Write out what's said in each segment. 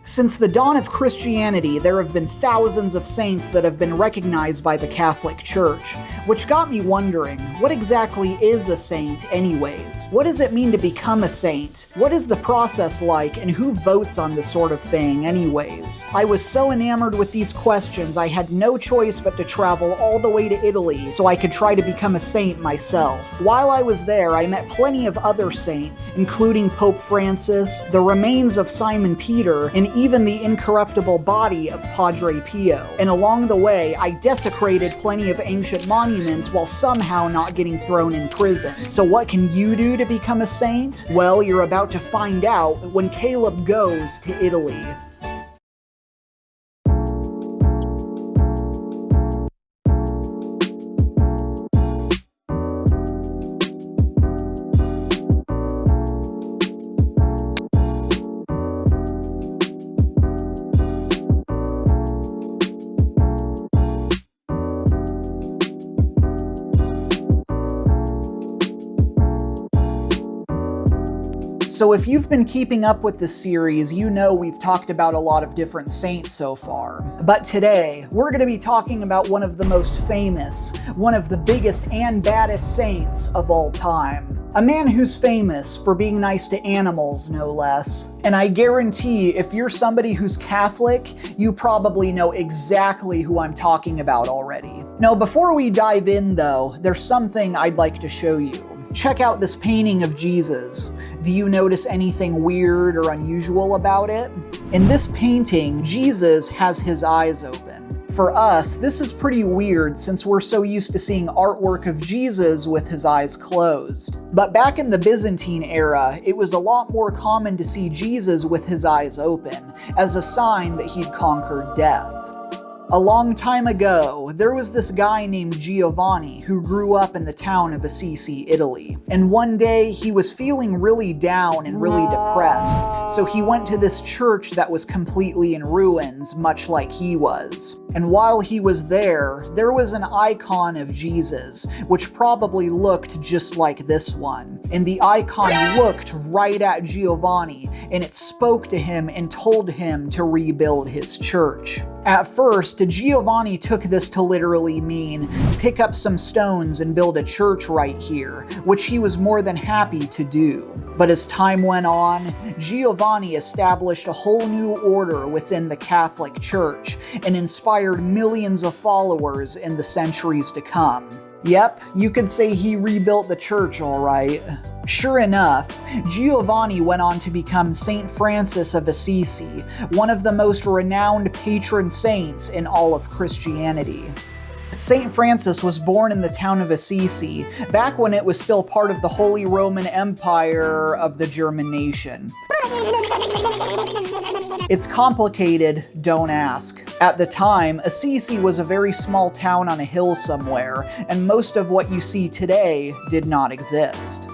Since the dawn of Christianity, there have been thousands of saints that have been recognized by the Catholic Church, which got me wondering, what exactly is a saint anyways? What does it mean to become a saint? What is the process like, and who votes on this sort of thing anyways? I was so enamored with these questions, I had no choice but to travel all the way to Italy so I could try to become a saint myself. While I was there, I met plenty of other saints, including Pope Francis, the remains of Simon Peter, and even the incorruptible body of Padre Pio. And along the way, I desecrated plenty of ancient monuments while somehow not getting thrown in prison. So what can you do to become a saint? Well, you're about to find out when Kaleb goes to Italy. So if you've been keeping up with this series, you know we've talked about a lot of different saints so far. But today, we're going to be talking about one of the most famous, one of the biggest and baddest saints of all time. A man who's famous for being nice to animals, no less. And I guarantee if you're somebody who's Catholic, you probably know exactly who I'm talking about already. Now, before we dive in though, there's something I'd like to show you. Check out this painting of Jesus. Do you notice anything weird or unusual about it? In this painting, Jesus has his eyes open. For us, this is pretty weird since we're so used to seeing artwork of Jesus with his eyes closed. But back in the Byzantine era, it was a lot more common to see Jesus with his eyes open, as a sign that he'd conquered death. A long time ago, there was this guy named Giovanni who grew up in the town of Assisi, Italy. And one day, he was feeling really down and really depressed, so he went to this church that was completely in ruins, much like he was. And while he was there was an icon of Jesus, which probably looked just like this one. And the icon looked right at Giovanni, and it spoke to him and told him to rebuild his church. At first, Giovanni took this to literally mean, pick up some stones and build a church right here, which he was more than happy to do. But as time went on, Giovanni established a whole new order within the Catholic Church and inspired millions of followers in the centuries to come. Yep, you could say he rebuilt the church, all right. Sure enough, Giovanni went on to become Saint Francis of Assisi, one of the most renowned patron saints in all of Christianity. Saint Francis was born in the town of Assisi, back when it was still part of the Holy Roman Empire of the German nation. It's complicated, don't ask. At the time, Assisi was a very small town on a hill somewhere, and most of what you see today did not exist.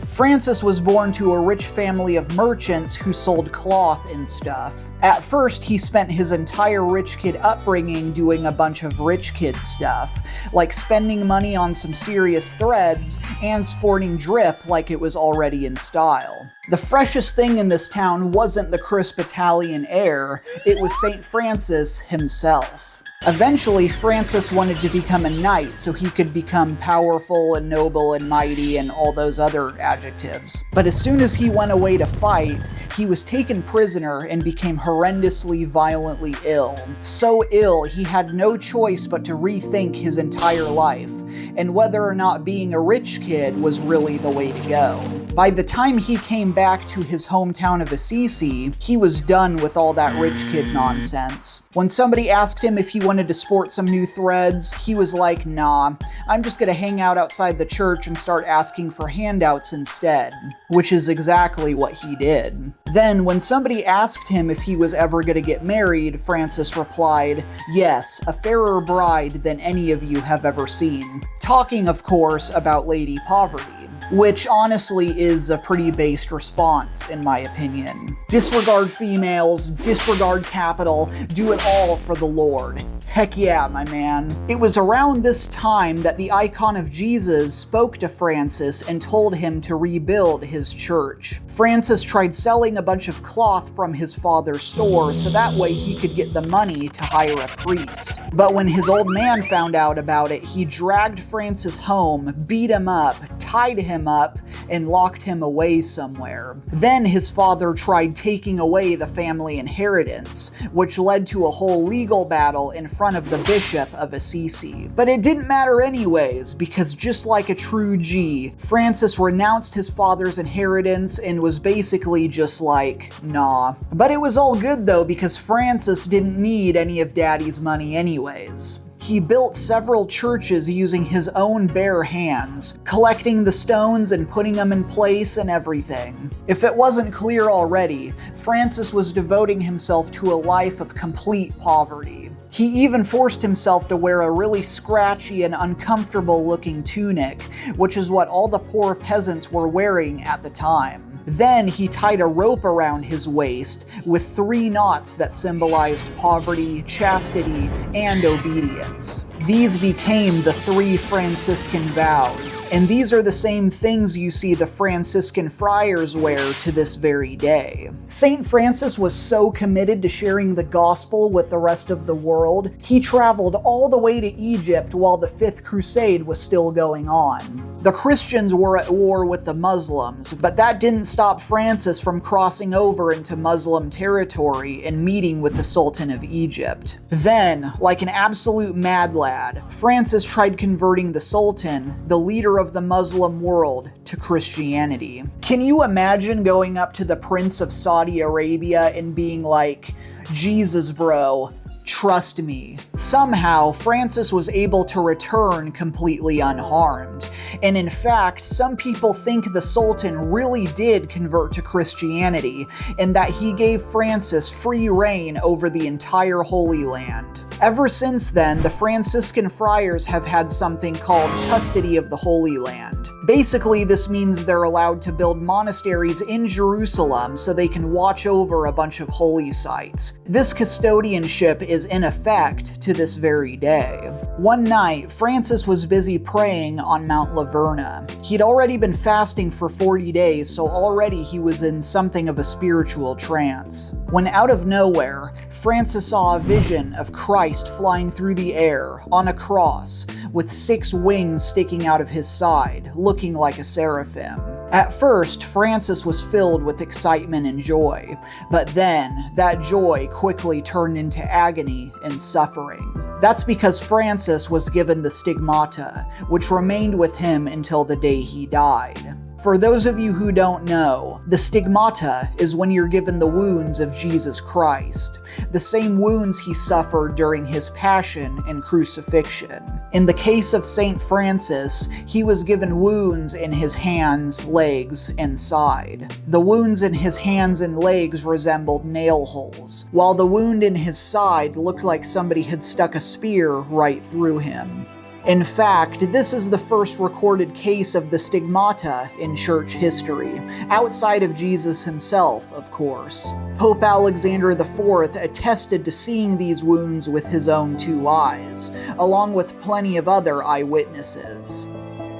Francis was born to a rich family of merchants who sold cloth and stuff. At first, he spent his entire rich kid upbringing doing a bunch of rich kid stuff, like spending money on some serious threads and sporting drip like it was already in style. The freshest thing in this town wasn't the crisp Italian air, it was Saint Francis himself. Eventually, Francis wanted to become a knight so he could become powerful and noble and mighty and all those other adjectives. But as soon as he went away to fight, he was taken prisoner and became horrendously violently ill. So ill, he had no choice but to rethink his entire life, and whether or not being a rich kid was really the way to go. By the time he came back to his hometown of Assisi, he was done with all that rich kid nonsense. When somebody asked him if he wanted to sport some new threads, he was like, nah, I'm just gonna hang out outside the church and start asking for handouts instead. Which is exactly what he did. Then, when somebody asked him if he was ever gonna get married, Francis replied, yes, a fairer bride than any of you have ever seen. Talking, of course, about Lady Poverty. Which honestly is a pretty based response, in my opinion. Disregard females, disregard capital, do it all for the Lord. Heck yeah, my man. It was around this time that the icon of Jesus spoke to Francis and told him to rebuild his church. Francis tried selling a bunch of cloth from his father's store so that way he could get the money to hire a priest. But when his old man found out about it, he dragged Francis home, beat him up, tied him up, and locked him away somewhere. Then his father tried taking away the family inheritance, which led to a whole legal battle in front of the Bishop of Assisi. But it didn't matter anyways, because just like a true G, Francis renounced his father's inheritance and was basically just like, nah. But it was all good though, because Francis didn't need any of Daddy's money anyways. He built several churches using his own bare hands, collecting the stones and putting them in place and everything. If it wasn't clear already, Francis was devoting himself to a life of complete poverty. He even forced himself to wear a really scratchy and uncomfortable looking tunic, which is what all the poor peasants were wearing at the time. Then he tied a rope around his waist with 3 knots that symbolized poverty, chastity, and obedience. These became the 3 Franciscan vows, and these are the same things you see the Franciscan friars wear to this very day. Saint Francis was so committed to sharing the gospel with the rest of the world, he traveled all the way to Egypt while the 5th Crusade was still going on. The Christians were at war with the Muslims, but that didn't stop Francis from crossing over into Muslim territory and meeting with the Sultan of Egypt. Then, like an absolute mad lad, Francis tried converting the Sultan, the leader of the Muslim world, to Christianity. Can you imagine going up to the Prince of Saudi Arabia and being like, Jesus bro, trust me? Somehow, Francis was able to return completely unharmed. And in fact, some people think the Sultan really did convert to Christianity, and that he gave Francis free reign over the entire Holy Land. Ever since then, the Franciscan friars have had something called custody of the Holy Land. Basically, this means they're allowed to build monasteries in Jerusalem so they can watch over a bunch of holy sites. This custodianship is in effect to this very day. One night, Francis was busy praying on Mount Laverna. He'd already been fasting for 40 days, so already he was in something of a spiritual trance. When out of nowhere, Francis saw a vision of Christ flying through the air on a cross with 6 wings sticking out of his side, looking like a seraphim. At first, Francis was filled with excitement and joy, but then that joy quickly turned into agony and suffering. That's because Francis was given the stigmata, which remained with him until the day he died. For those of you who don't know, the stigmata is when you're given the wounds of Jesus Christ, the same wounds he suffered during his passion and crucifixion. In the case of Saint Francis, he was given wounds in his hands, legs, and side. The wounds in his hands and legs resembled nail holes, while the wound in his side looked like somebody had stuck a spear right through him. In fact, this is the first recorded case of the stigmata in church history, outside of Jesus himself, of course. Pope Alexander IV attested to seeing these wounds with his own 2 eyes, along with plenty of other eyewitnesses.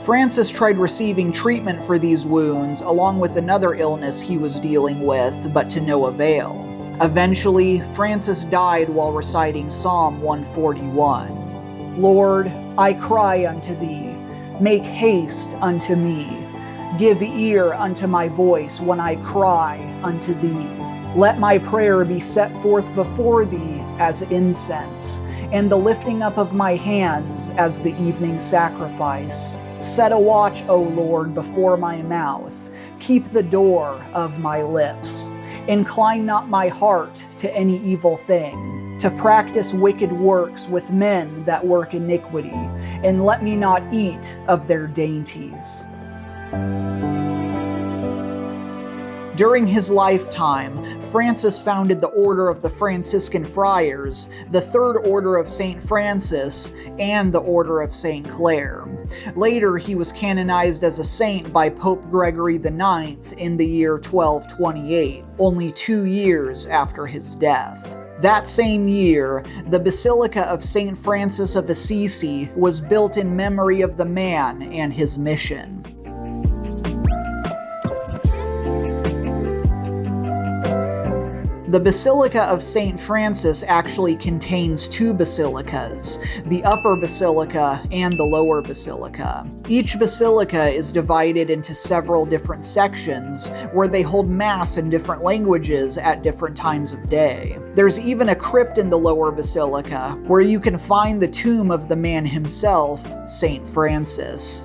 Francis tried receiving treatment for these wounds, along with another illness he was dealing with, but to no avail. Eventually, Francis died while reciting Psalm 141. Lord, I cry unto thee, make haste unto me. Give ear unto my voice when I cry unto thee. Let my prayer be set forth before thee as incense, and the lifting up of my hands as the evening sacrifice. Set a watch, O Lord, before my mouth. Keep the door of my lips. Incline not my heart to any evil thing, to practice wicked works with men that work iniquity, and let me not eat of their dainties. During his lifetime, Francis founded the Order of the Franciscan Friars, the Third Order of St. Francis, and the Order of St. Clare. Later, he was canonized as a saint by Pope Gregory IX in the year 1228, only 2 years after his death. That same year, the Basilica of St. Francis of Assisi was built in memory of the man and his mission. The Basilica of St. Francis actually contains 2 basilicas, the Upper Basilica and the Lower Basilica. Each basilica is divided into several different sections where they hold Mass in different languages at different times of day. There's even a crypt in the Lower Basilica where you can find the tomb of the man himself, St. Francis.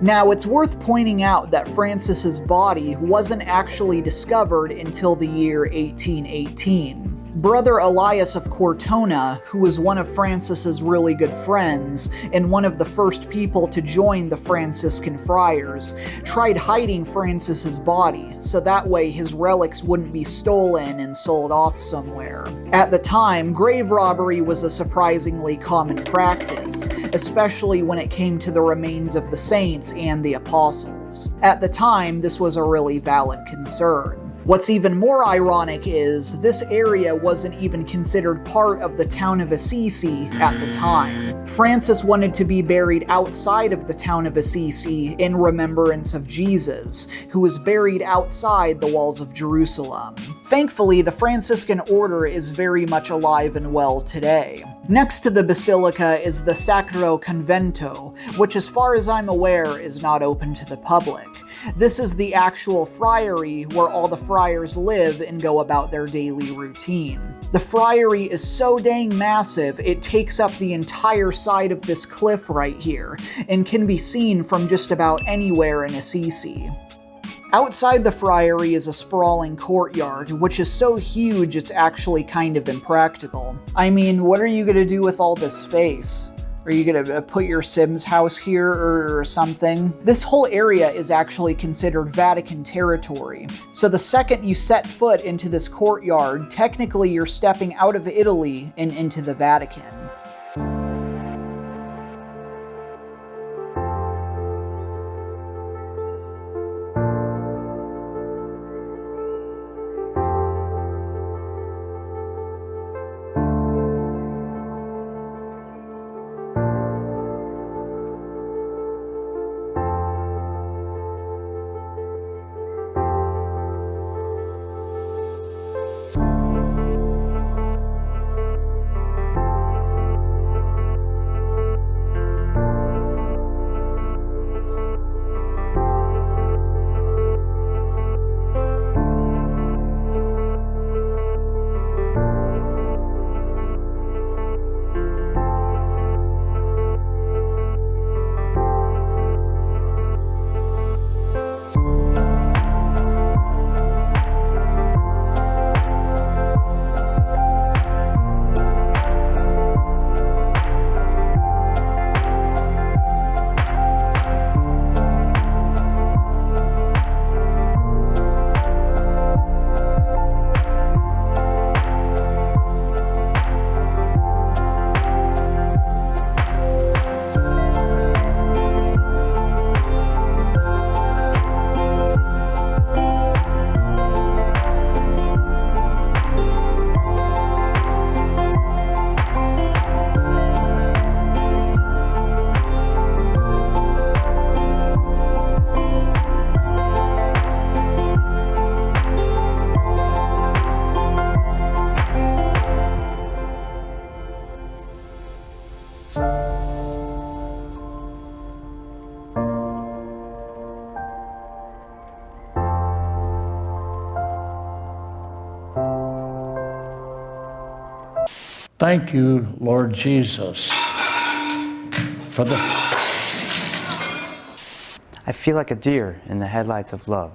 Now, it's worth pointing out that Francis's body wasn't actually discovered until the year 1818. Brother Elias of Cortona, who was one of Francis's really good friends and one of the first people to join the Franciscan Friars, tried hiding Francis's body so that way his relics wouldn't be stolen and sold off somewhere. At the time, grave robbery was a surprisingly common practice, especially when it came to the remains of the saints and the apostles. At the time, this was a really valid concern. What's even more ironic is this area wasn't even considered part of the town of Assisi at the time. Francis wanted to be buried outside of the town of Assisi in remembrance of Jesus, who was buried outside the walls of Jerusalem. Thankfully, the Franciscan order is very much alive and well today. Next to the basilica is the Sacro Convento, which as far as I'm aware is not open to the public. This is the actual friary where all the friars live and go about their daily routine. The friary is so dang massive, it takes up the entire side of this cliff right here, and can be seen from just about anywhere in Assisi. Outside the friary is a sprawling courtyard, which is so huge it's actually kind of impractical. I mean, what are you gonna do with all this space? Are you gonna put your Sims house here or something? This whole area is actually considered Vatican territory. So the second you set foot into this courtyard, technically you're stepping out of Italy and into the Vatican. Thank you, Lord Jesus, for the... I feel like a deer in the headlights of love.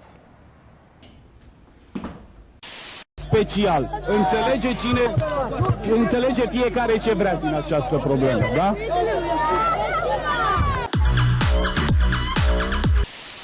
Special. Înțelege fiecare ce vrea din această problemă, da?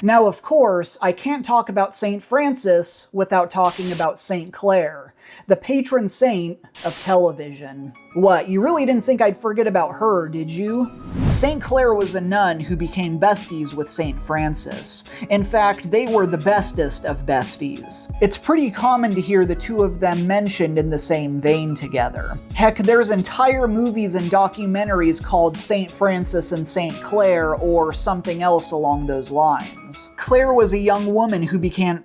Now, of course, I can't talk about St. Francis without talking about St. Clare, the patron saint of television. What, you really didn't think I'd forget about her, did you? St. Clare was a nun who became besties with St. Francis. In fact, they were the bestest of besties. It's pretty common to hear the two of them mentioned in the same vein together. Heck, there's entire movies and documentaries called St. Francis and St. Clare, or something else along those lines. Clare was a young woman who began...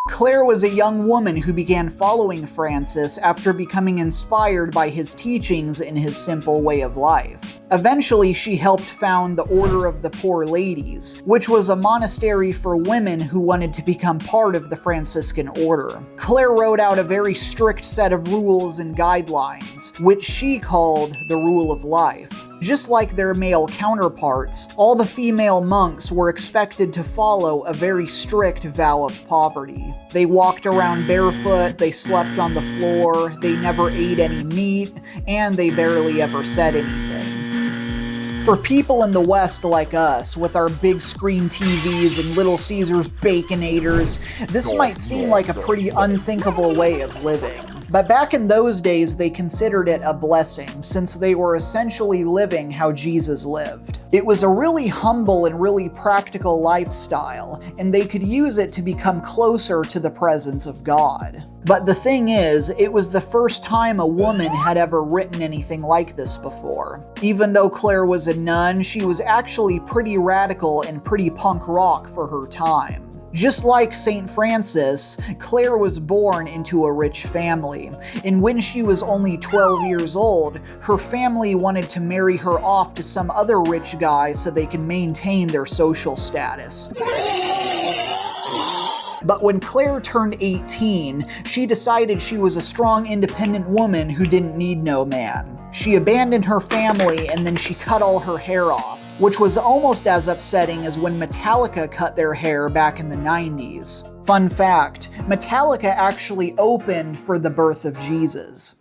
Clare was a young woman who began following Francis after becoming inspired by his teachings in his simple way of life. Eventually, she helped found the Order of the Poor Ladies, which was a monastery for women who wanted to become part of the Franciscan order. Clare wrote out a very strict set of rules and guidelines, which she called the Rule of Life. Just like their male counterparts, all the female monks were expected to follow a very strict vow of poverty. They walked around barefoot, they slept on the floor, they never ate any meat, and they barely ever said anything. For people in the West like us, with our big screen TVs and Little Caesars Baconators, this might seem like a pretty unthinkable way of living. But back in those days, they considered it a blessing, since they were essentially living how Jesus lived. It was a really humble and really practical lifestyle, and they could use it to become closer to the presence of God. But the thing is, it was the first time a woman had ever written anything like this before. Even though Clare was a nun, she was actually pretty radical and pretty punk rock for her time. Just like St. Francis, Clare was born into a rich family, and when she was only 12 years old, her family wanted to marry her off to some other rich guy so they could maintain their social status. But when Clare turned 18, she decided she was a strong, independent woman who didn't need no man. She abandoned her family and then she cut all her hair off, which was almost as upsetting as when Metallica cut their hair back in the 90s. Fun fact, Metallica actually opened for the birth of Jesus.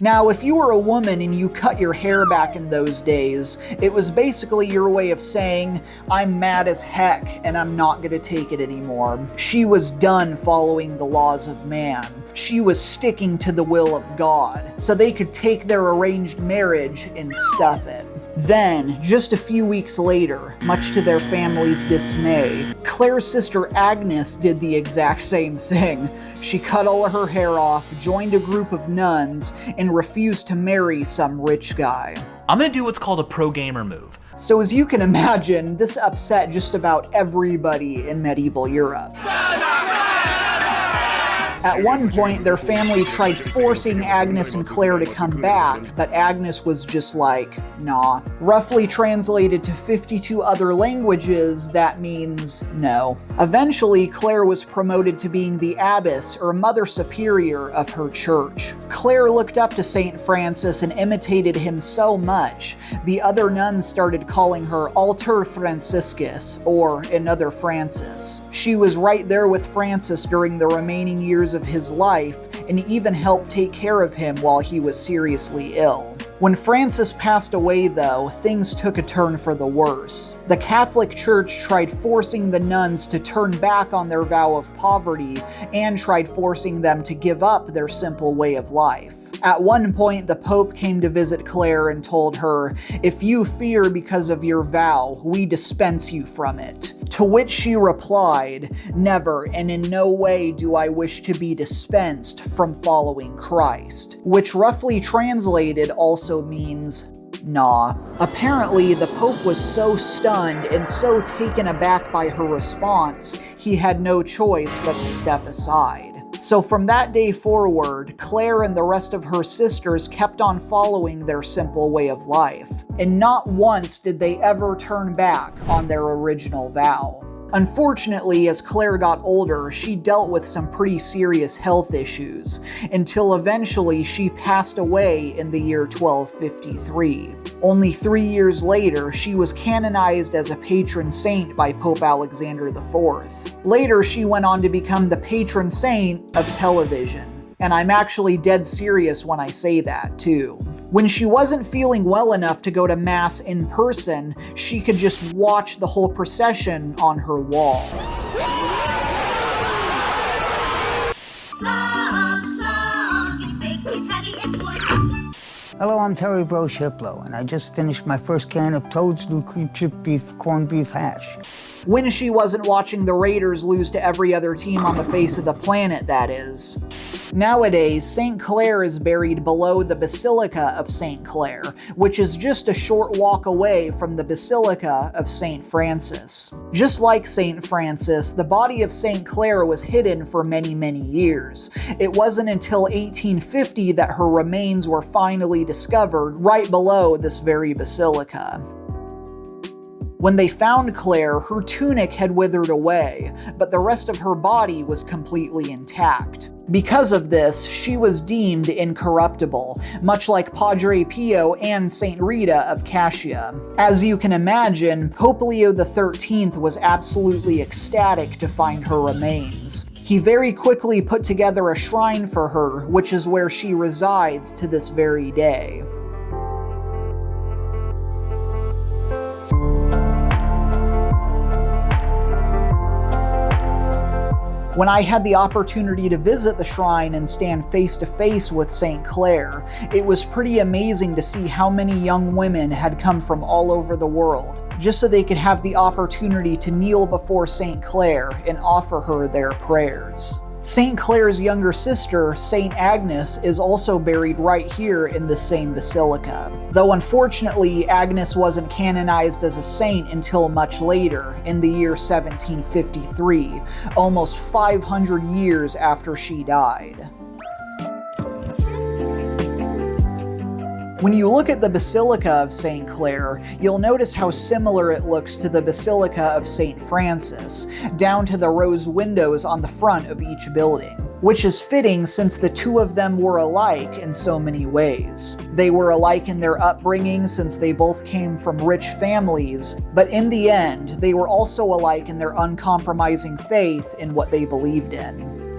Now, if you were a woman and you cut your hair back in those days, it was basically your way of saying, I'm mad as heck and I'm not gonna take it anymore. She was done following the laws of man. She was sticking to the will of God, so they could take their arranged marriage and stuff it. Then, just a few weeks later, much to their family's dismay, Clare's sister Agnes did the exact same thing. She cut all of her hair off, joined a group of nuns, and refused to marry some rich guy. I'm gonna do what's called a pro-gamer move. So as you can imagine, this upset just about everybody in medieval Europe. At one point, their family tried forcing Agnes and Clare to come back, but Agnes was just like, nah. Roughly translated to 52 other languages, that means no. Eventually, Clare was promoted to being the abbess, or mother superior, of her church. Clare looked up to St. Francis and imitated him so much, the other nuns started calling her Alter Franciscus, or another Francis. She was right there with Francis during the remaining years of his life, and even helped take care of him while he was seriously ill. When Francis passed away, though, things took a turn for the worse. The Catholic Church tried forcing the nuns to turn back on their vow of poverty, and tried forcing them to give up their simple way of life. At one point, the Pope came to visit Clare and told her, "If you fear because of your vow, we dispense you from it." To which she replied, "Never and in no way do I wish to be dispensed from following Christ," which roughly translated also means, nah. Apparently, the Pope was so stunned and so taken aback by her response, he had no choice but to step aside. So from that day forward, Clare and the rest of her sisters kept on following their simple way of life, and not once did they ever turn back on their original vow. Unfortunately, as Clare got older, she dealt with some pretty serious health issues, until eventually she passed away in the year 1253. Only 3 years later, she was canonized as a patron saint by Pope Alexander IV. Later, she went on to become the patron saint of television. And I'm actually dead serious when I say that, too. When she wasn't feeling well enough to go to Mass in person, she could just watch the whole procession on her wall. Hello, I'm Terry Bro Shiplow, and I just finished my first can of Toad's New Cream Chip Beef Corned Beef Hash. When she wasn't watching the Raiders lose to every other team on the face of the planet, that is. Nowadays, St. Clare is buried below the Basilica of St. Clare, which is just a short walk away from the Basilica of St. Francis. Just like St. Francis, the body of St. Clare was hidden for many, many years. It wasn't until 1850 that her remains were finally discovered right below this very basilica. When they found Clare, her tunic had withered away, but the rest of her body was completely intact. Because of this, she was deemed incorruptible, much like Padre Pio and Saint Rita of Cascia. As you can imagine, Pope Leo XIII was absolutely ecstatic to find her remains. He very quickly put together a shrine for her, which is where she resides to this very day. When I had the opportunity to visit the shrine and stand face to face with St. Clare, it was pretty amazing to see how many young women had come from all over the world, just so they could have the opportunity to kneel before St. Clare and offer her their prayers. St. Clare's younger sister, St. Agnes, is also buried right here in the same basilica. Though unfortunately, Agnes wasn't canonized as a saint until much later, in the year 1753, almost 500 years after she died. When you look at the Basilica of St. Clare, you'll notice how similar it looks to the Basilica of St. Francis, down to the rose windows on the front of each building. Which is fitting since the two of them were alike in so many ways. They were alike in their upbringing since they both came from rich families, but in the end, they were also alike in their uncompromising faith in what they believed in.